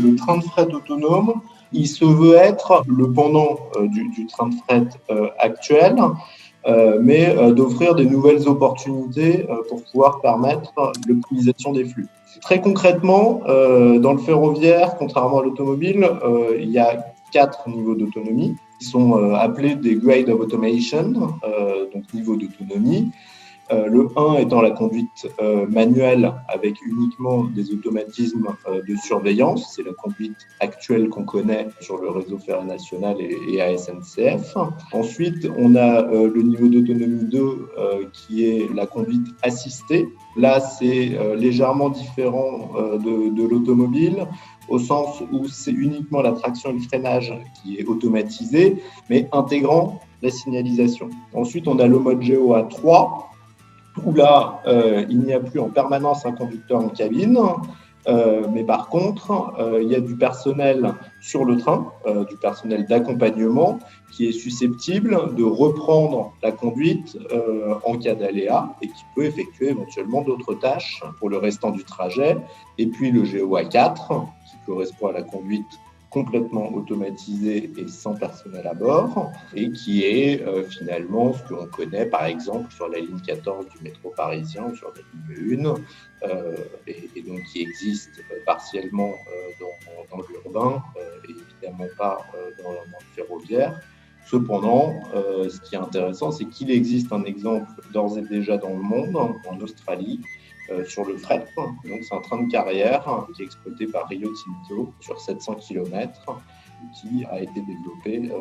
le train de fret autonome, il se veut être le pendant du train de fret actuel, mais d'offrir des nouvelles opportunités pour pouvoir permettre l'optimisation des flux. Très concrètement, dans le ferroviaire, contrairement à l'automobile, il y a 4 niveaux d'autonomie qui sont appelés des grades of automation, donc niveau d'autonomie. Le 1 étant la conduite manuelle avec uniquement des automatismes de surveillance. C'est la conduite actuelle qu'on connaît sur le réseau ferré national et à SNCF. Ensuite, on a le niveau d'autonomie 2 qui est la conduite assistée. Là, c'est légèrement différent de l'automobile au sens où c'est uniquement la traction et le freinage qui est automatisé, mais intégrant la signalisation. Ensuite, on a le mode GOA 3, où là, il n'y a plus en permanence un conducteur en cabine, mais par contre, il y a du personnel sur le train, du personnel d'accompagnement, qui est susceptible de reprendre la conduite en cas d'aléa et qui peut effectuer éventuellement d'autres tâches pour le restant du trajet. Et puis le GOA 4, qui correspond à la conduite complètement automatisé et sans personnel à bord, et qui est finalement ce que l'on connaît par exemple sur la ligne 14 du métro parisien ou sur la ligne 1, et donc qui existe partiellement dans l'urbain et évidemment pas dans le ferroviaire. Cependant, ce qui est intéressant, c'est qu'il existe un exemple d'ores et déjà dans le monde, en Australie, sur le fret. Donc, c'est un train de carrière qui est exploité par Rio Tinto sur 700 km, qui a été développé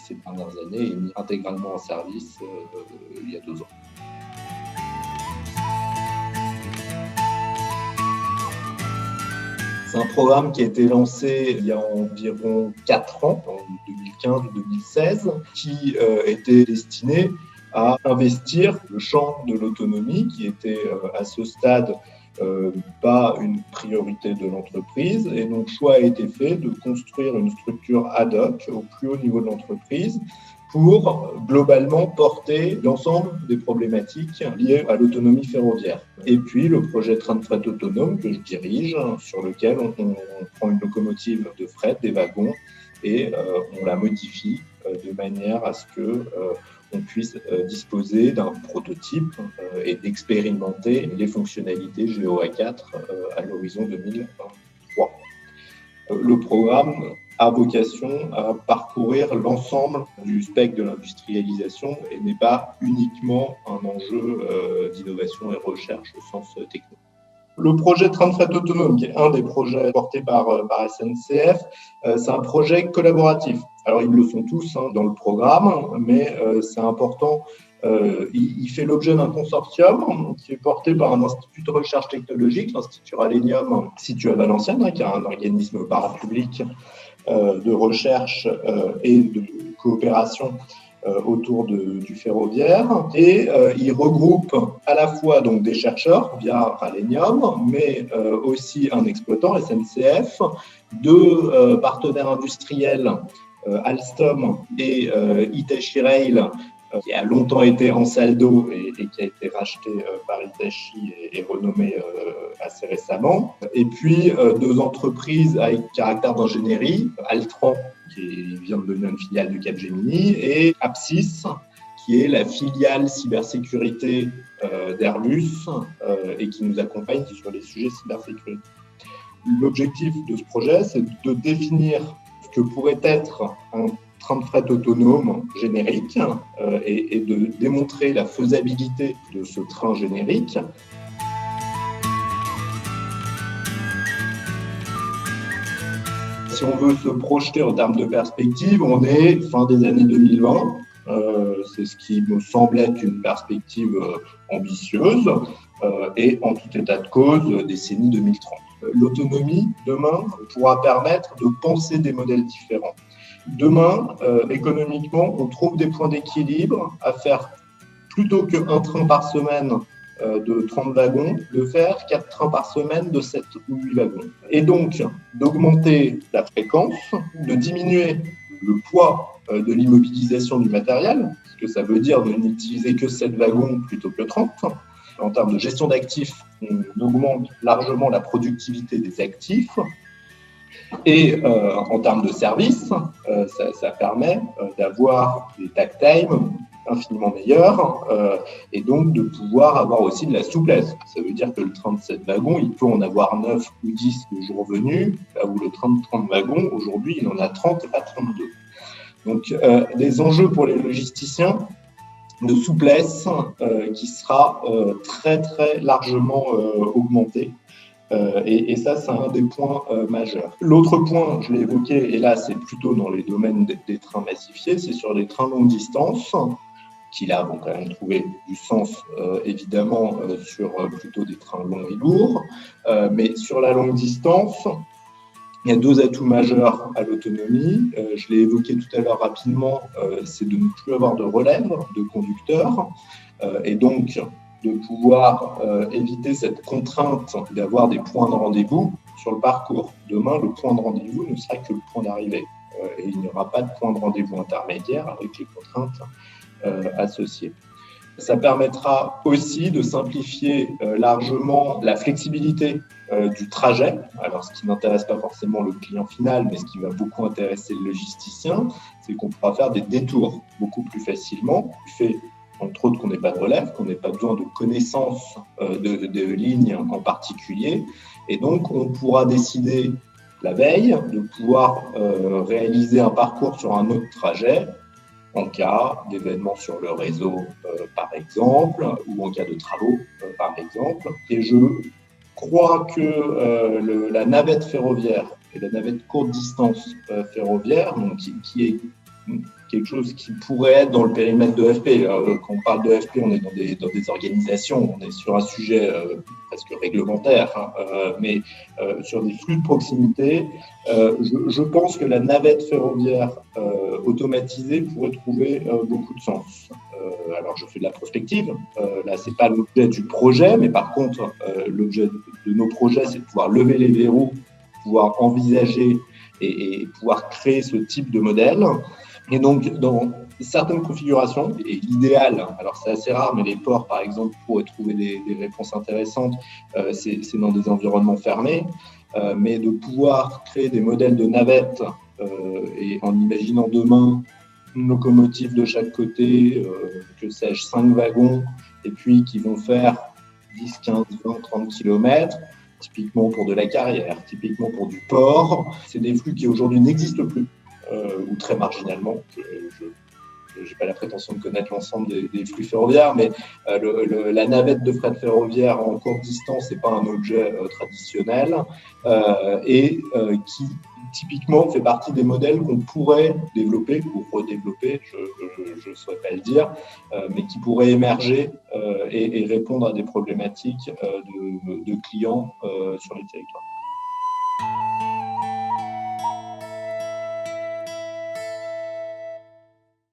ces dernières années et mis intégralement en service il y a 2 ans. C'est un programme qui a été lancé il y a environ 4 ans, en 2015 ou 2016, qui était destiné à investir le champ de l'autonomie qui était à ce stade pas une priorité de l'entreprise. Et donc, choix a été fait de construire une structure ad hoc au plus haut niveau de l'entreprise pour globalement porter l'ensemble des problématiques liées à l'autonomie ferroviaire. Et puis, le projet train de fret autonome que je dirige, sur lequel on prend une locomotive de fret, des wagons, et on la modifie de manière à ce que on puisse disposer d'un prototype et d'expérimenter les fonctionnalités GOA 4 à l'horizon 2023. Le programme a vocation à parcourir l'ensemble du spectre de l'industrialisation et n'est pas uniquement un enjeu d'innovation et recherche au sens technique. Le projet train de fret autonome, qui est un des projets portés par SNCF, c'est un projet collaboratif. Alors, ils le sont tous dans le programme, mais c'est important. Il fait l'objet d'un consortium qui est porté par un institut de recherche technologique, l'Institut Ralenium, situé à Valenciennes, qui est un organisme parapublic de recherche et de coopération autour du ferroviaire, et il regroupe à la fois donc des chercheurs via Ralenium, mais aussi un exploitant SNCF, 2 partenaires industriels, Alstom et Hitachi Rail, qui a longtemps été Ansaldo et qui a été racheté par Hitachi et renommé assez récemment. Et puis 2 entreprises avec caractère d'ingénierie, Altran, qui vient de devenir une filiale de Capgemini, et Apsys, qui est la filiale cybersécurité d'Airbus et qui nous accompagne sur les sujets cybersécurité. L'objectif de ce projet, c'est de définir ce que pourrait être un train de fret autonome générique et de démontrer la faisabilité de ce train générique. Si on veut se projeter en termes de perspective, on est fin des années 2020. C'est ce qui me semble être une perspective ambitieuse et en tout état de cause, décennie 2030. L'autonomie, demain, pourra permettre de penser des modèles différents. Demain, économiquement, on trouve des points d'équilibre à faire plutôt qu'un train par semaine de 30 wagons, de faire 4 trains par semaine de 7 ou 8 wagons. Et donc, d'augmenter la fréquence, de diminuer le poids de l'immobilisation du matériel, ce que ça veut dire de n'utiliser que 7 wagons plutôt que 30. En termes de gestion d'actifs, on augmente largement la productivité des actifs. Et en termes de service, ça permet d'avoir des takt time infiniment meilleurs et donc de pouvoir avoir aussi de la souplesse. Ça veut dire que le train de 7 wagons, il peut en avoir 9 ou 10 le jour venu, là où le train de 30 wagons, aujourd'hui, il en a 30 et pas 32. Donc, des enjeux pour les logisticiens de souplesse qui sera très, très largement augmenté. Et ça, c'est un des points majeurs. L'autre point, je l'ai évoqué, et là, c'est plutôt dans les domaines des trains massifiés, c'est sur les trains longue distance, qui là vont quand même trouver du sens, évidemment, sur plutôt des trains longs et lourds. Mais sur la longue distance, il y a deux atouts majeurs à l'autonomie. Je l'ai évoqué tout à l'heure rapidement, c'est de ne plus avoir de relève de conducteurs, et donc de pouvoir éviter cette contrainte d'avoir des points de rendez-vous sur le parcours. Demain, le point de rendez-vous ne sera que le point d'arrivée, et il n'y aura pas de point de rendez-vous intermédiaire avec les contraintes associées. Ça permettra aussi de simplifier largement la flexibilité du trajet. Alors, ce qui n'intéresse pas forcément le client final, mais ce qui va beaucoup intéresser le logisticien, c'est qu'on pourra faire des détours beaucoup plus facilement, du fait, entre autres, qu'on n'ait pas de relève, qu'on n'ait pas besoin de connaissances de lignes en particulier. Et donc, on pourra décider la veille de pouvoir réaliser un parcours sur un autre trajet, en cas d'événements sur le réseau, par exemple, ou en cas de travaux, par exemple. Et je crois que la navette ferroviaire et la navette courte distance ferroviaire, donc, qui est quelque chose qui pourrait être dans le périmètre d'EFP. Quand on parle d'EFP, on est dans des organisations, on est sur un sujet presque réglementaire, mais sur des flux de proximité, je pense que la navette ferroviaire automatisée pourrait trouver beaucoup de sens. Alors, je fais de la prospective. Là, c'est pas l'objet du projet, mais par contre, l'objet de nos projets, c'est de pouvoir lever les verrous, pouvoir envisager et pouvoir créer ce type de modèle. Et donc, dans certaines configurations, et l'idéal, alors c'est assez rare, mais les ports, par exemple, pourraient trouver des réponses intéressantes, c'est dans des environnements fermés, mais de pouvoir créer des modèles de navettes, et en imaginant demain une locomotive de chaque côté, que sais-je, 5 wagons, et puis qui vont faire 10, 15, 20, 30 km, typiquement pour de la carrière, typiquement pour du port. C'est des flux qui aujourd'hui n'existent plus. Ou très marginalement. Je n'ai pas la prétention de connaître l'ensemble des flux ferroviaires, mais la navette de fret ferroviaire en courte distance n'est pas un objet traditionnel et qui typiquement fait partie des modèles qu'on pourrait développer ou redévelopper, je ne saurais pas le dire, mais qui pourraient émerger et répondre à des problématiques de clients sur les territoires.